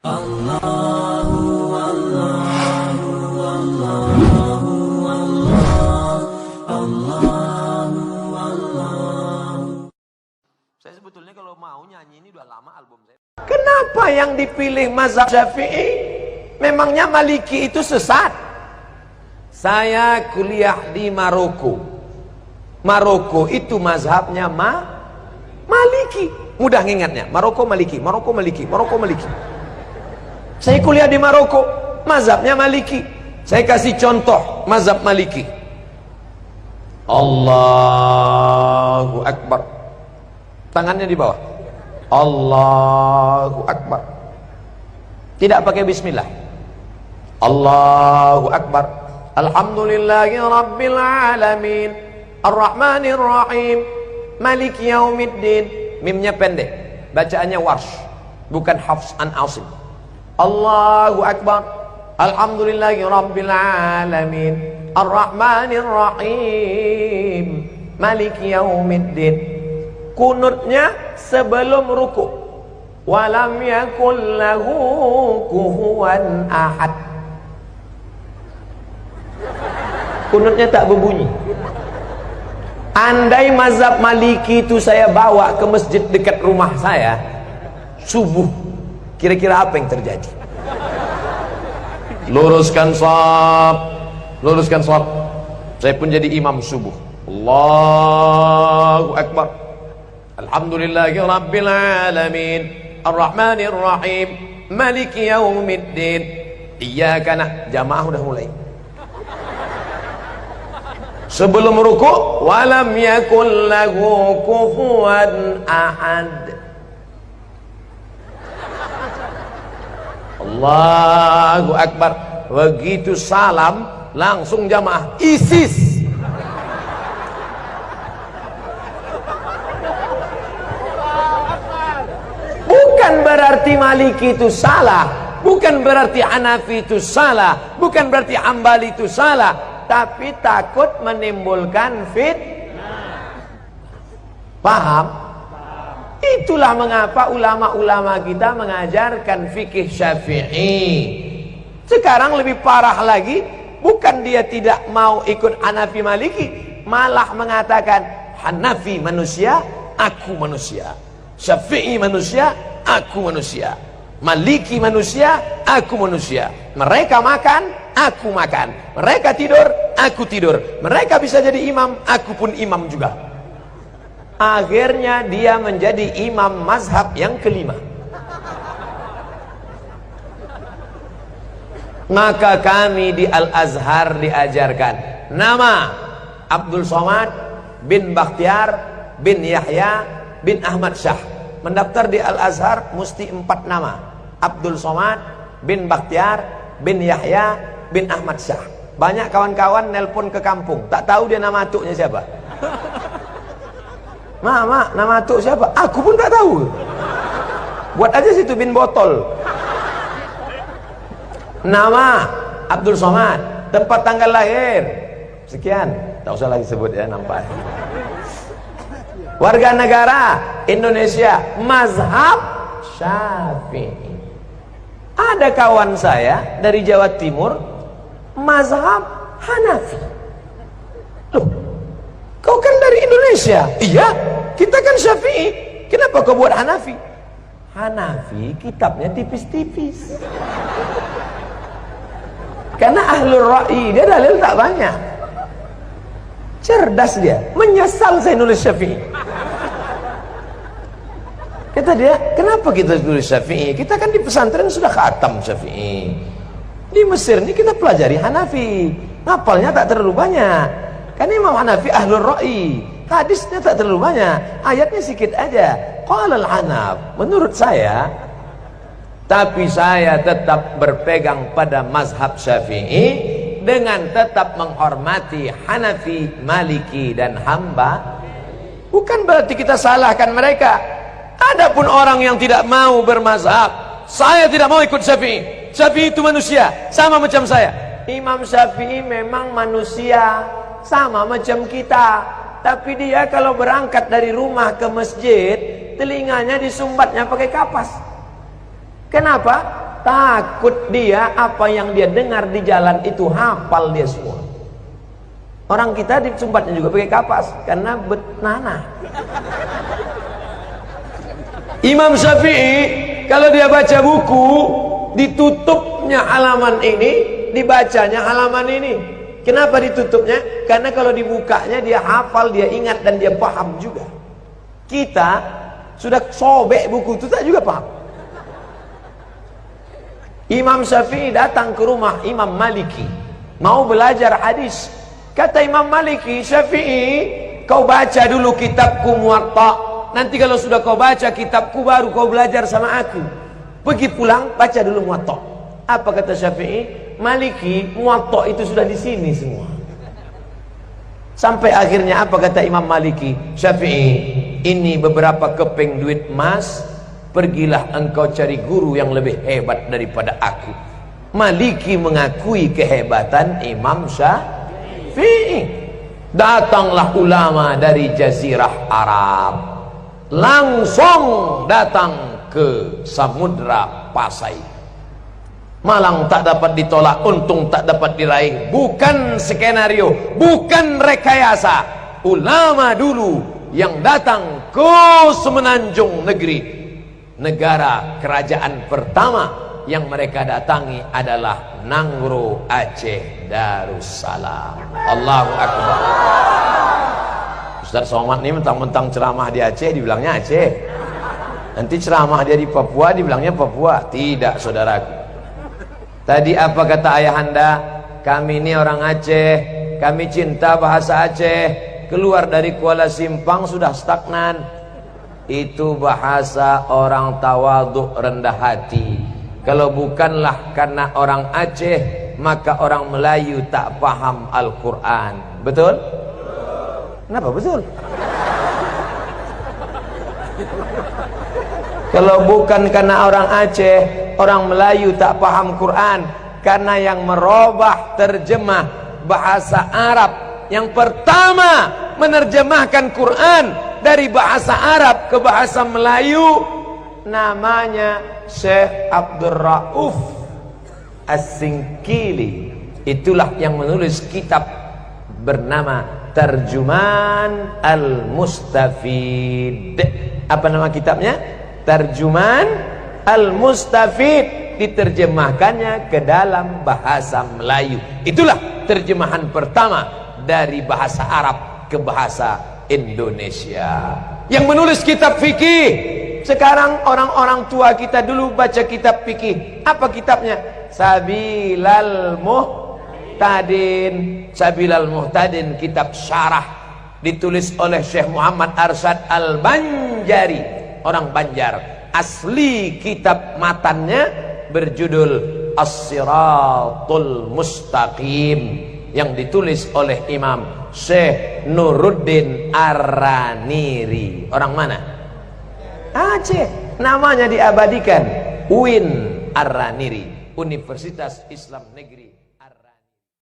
Saya sebetulnya kalau mau nyanyi ini udah lama album saya. Kenapa yang dipilih mazhab Syafi'i? Memangnya Maliki itu sesat? Saya kuliah di Maroko. Maroko itu mazhabnya Maliki. Mudah ngingatnya. Maroko Maliki, Maroko Maliki, Maroko Maliki. Saya kuliah di Maroko, mazhabnya Maliki. Saya kasih contoh mazhab Maliki. Allahu Akbar. Tangannya di bawah. Allahu Akbar. Tidak pakai bismillah. Allahu Akbar. Alhamdulillahi Rabbil Alamin, Ar-Rahmanir Rahim, Maliki Yaumiddin. Mimnya pendek, bacaannya warsh, bukan Hafs an Asim. Allahu Akbar. Alhamdulillahi Rabbil Alamin, Ar-Rahmanir Rahim, Maliki Yaumiddin. Kunutnya sebelum ruku. Walam yakul lahu kufuwan ahad. Kunutnya tak berbunyi. Andai mazhab Maliki itu saya bawa ke masjid dekat rumah saya subuh, kira-kira apa yang terjadi? Luruskan shaf, luruskan shaf. Saya pun jadi imam subuh. Allahu Akbar. Alhamdulillahi Rabbil Alamin, Ar-Rahmanir Rahim, Maliki Yaumiddin. Iyyaka na'budu. Jamaah udah mulai. Sebelum ruku, walam yakul lahu kufuwan ahad. Allahu Akbar. Begitu salam, langsung jamaah ISIS. Bukan berarti Maliki itu salah, bukan berarti Hanafi itu salah, bukan berarti Hambali itu salah, tapi takut menimbulkan paham? Itulah mengapa ulama-ulama kita mengajarkan fikih Syafi'i. Sekarang lebih parah lagi, bukan dia tidak mau ikut Hanafi Maliki, malah mengatakan Hanafi manusia, aku manusia. Syafi'i manusia, aku manusia. Maliki manusia, aku manusia. Mereka makan, aku makan. Mereka tidur, aku tidur. Mereka bisa jadi imam, aku pun imam juga. Akhirnya dia menjadi imam mazhab yang kelima. Maka kami di Al-Azhar diajarkan nama Abdul Somad bin Bakhtiar bin Yahya bin Ahmad Syah. Mendaftar di Al-Azhar mesti 4 nama. Abdul Somad bin Bakhtiar bin Yahya bin Ahmad Syah. Banyak kawan-kawan nelpon ke kampung, tak tahu dia nama atuknya siapa. Mak, nama atuk siapa? Aku pun tak tahu. Buat aja situ bin botol. Nama Abdul Somad, tempat tanggal lahir sekian, tak usah lagi sebut ya, nampak. Warga negara Indonesia, mazhab Syafi'i. Ada kawan saya dari Jawa Timur, mazhab Hanafi. Loh, kau kan dari Indonesia? Iya, kita kan Syafi'i. Kenapa kau buat Hanafi? Hanafi kitabnya tipis-tipis. Karena ahlul ra'i, dia dalil tak banyak. Cerdas dia, menyesal saya nulis Syafi'i. Kata dia, kenapa kita tulis Syafi'i? Kita kan di pesantren sudah khatam Syafi'i. Di Mesir ini kita pelajari Hanafi, ngapalnya tak terlalu banyak. Kan Imam Hanafi ahlul ra'i, hadisnya tak terlalu banyak, ayatnya sedikit aja. Qala al-Hanaf, menurut saya, tapi saya tetap berpegang pada mazhab Syafi'i dengan tetap menghormati Hanafi, Maliki dan Hamba. Bukan berarti kita salahkan mereka. Adapun orang yang tidak mau bermazhab, saya tidak mau ikut Syafi'i. Syafi'i itu manusia, sama macam saya. Imam Syafi'i memang manusia, sama macam kita. Tapi dia kalau berangkat dari rumah ke masjid, telinganya disumbatnya pakai kapas. Kenapa? takut dia apa yang dia dengar di jalan itu hafal dia semua. Orang kita di Sumpatnya juga pakai kapas karena betnana. Imam Syafi'i kalau dia baca buku, ditutupnya halaman ini, dibacanya halaman ini. Kenapa ditutupnya? Karena kalau dibukanya dia hafal, dia ingat dan dia paham juga. Kita sudah sobek buku itu tak juga paham. Imam Syafi'i datang ke rumah Imam Maliki, mau belajar hadis. Kata Imam Maliki, Syafi'i, kau baca dulu kitabku Muwatta. Nanti kalau sudah kau baca kitabku baru kau belajar sama aku. Pergi pulang baca dulu Muwatta. Apa kata Syafi'i? Maliki, Muwatta itu sudah di sini semua. Sampai akhirnya apa kata Imam Maliki? Syafi'i, ini beberapa keping duit emas, pergilah engkau cari guru yang lebih hebat daripada aku. Maliki mengakui kehebatan Imam Syafi'i. Datanglah ulama dari Jazirah Arab, langsung datang ke Samudra Pasai. Malang tak dapat ditolak, untung tak dapat diraih. Bukan skenario, bukan rekayasa. Ulama dulu yang datang ke Semenanjung Negeri, negara kerajaan pertama yang mereka datangi adalah Nangro Aceh Darussalam. Allahu Akbar. Ustaz Somad ini mentang-mentang ceramah di Aceh dibilangnya Aceh, nanti ceramah dia di Papua dibilangnya Papua. Tidak, saudaraku. Tadi apa kata ayahanda? Kami ini orang Aceh, kami cinta bahasa Aceh. Keluar dari Kuala Simpang sudah stagnan. Itu bahasa orang tawaduk, rendah hati. Kalau bukanlah karena orang Aceh, maka orang Melayu tak paham Al-Quran. Betul? Kenapa betul? Kalau bukan karena orang Aceh, orang Melayu tak paham Quran. Karena yang merubah terjemah bahasa Arab, yang pertama menerjemahkan Quran dari bahasa Arab ke bahasa Melayu, namanya Syekh Abdul Rauf As-Singkili. Itulah yang menulis kitab bernama Tarjuman Al-Mustafid. Apa nama kitabnya? Tarjuman Al-Mustafid. Diterjemahkannya ke dalam bahasa Melayu. Itulah terjemahan pertama dari bahasa Arab ke bahasa Indonesia. Yang menulis kitab fikih. Sekarang orang-orang tua kita dulu baca kitab fikih. Apa kitabnya? Sabilal Muhtadin. Sabilal Muhtadin, kitab syarah, ditulis oleh Syekh Muhammad Arsyad Al-Banjari, orang Banjar. Asli kitab matannya berjudul As-Siratul Mustaqim, yang ditulis oleh Imam Syekh Nuruddin Ar-Raniri. Orang mana? Aceh. Namanya diabadikan, UIN Ar-Raniri, Universitas Islam Negeri